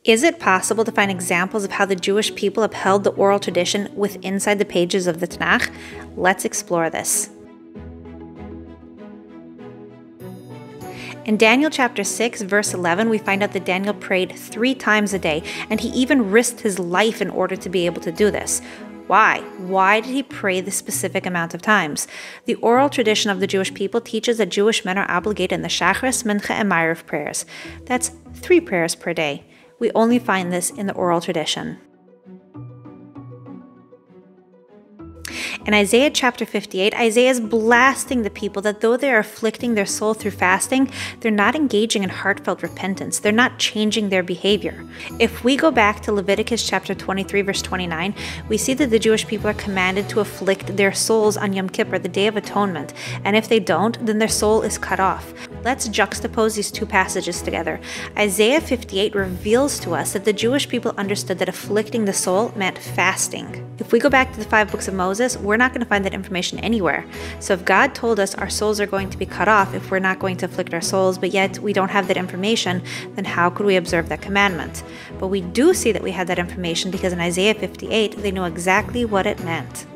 Is it possible to find examples of how the Jewish people upheld the oral tradition inside the pages of the Tanakh? Let's explore this. In Daniel chapter 6, verse 11, we find out that Daniel prayed 3 times a day, and he even risked his life in order to be able to do this. Why? Why did he pray this specific amount of times? The oral tradition of the Jewish people teaches that Jewish men are obligated in the Shachris, Mincha, and Ma'ariv prayers. That's 3 prayers per day. We only find this in the oral tradition. In Isaiah chapter 58, Isaiah is blasting the people that though they are afflicting their soul through fasting, they're not engaging in heartfelt repentance. They're not changing their behavior. If we go back to Leviticus chapter 23, verse 29, we see that the Jewish people are commanded to afflict their souls on Yom Kippur, the Day of Atonement. And if they don't, then their soul is cut off. Let's juxtapose these 2 passages together. Isaiah 58 reveals to us that the Jewish people understood that afflicting the soul meant fasting. If we go back to the 5 books of Moses, we're not going to find that information anywhere. So if God told us our souls are going to be cut off if we're not going to afflict our souls, but yet we don't have that information, then how could we observe that commandment? But we do see that we had that information because in Isaiah 58, they knew exactly what it meant.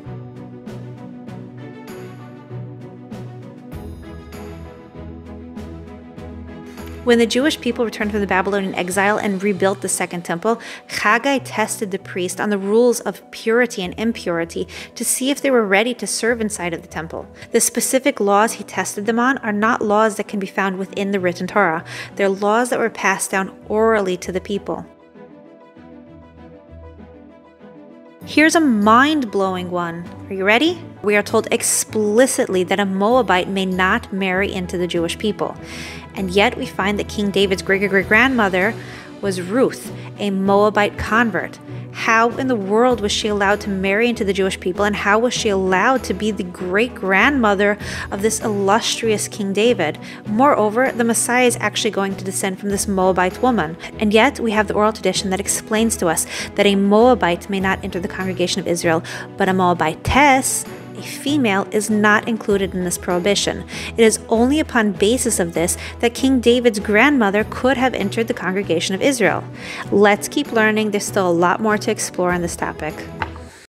When the Jewish people returned from the Babylonian exile and rebuilt the Second Temple, Haggai tested the priest on the rules of purity and impurity to see if they were ready to serve inside of the temple. The specific laws he tested them on are not laws that can be found within the written Torah. They're laws that were passed down orally to the people. Here's a mind-blowing one. Are you ready? We are told explicitly that a Moabite may not marry into the Jewish people. And yet we find that King David's great-great-grandmother was Ruth, a Moabite convert. How in the world was she allowed to marry into the Jewish people, and how was she allowed to be the great-grandmother of this illustrious King David? Moreover, the Messiah is actually going to descend from this Moabite woman. And yet we have the oral tradition that explains to us that a Moabite may not enter the congregation of Israel, but a Moabitess, a female, is not included in this prohibition. It is only upon basis of this that King David's grandmother could have entered the congregation of Israel. Let's keep learning. There's still a lot more to explore on this topic.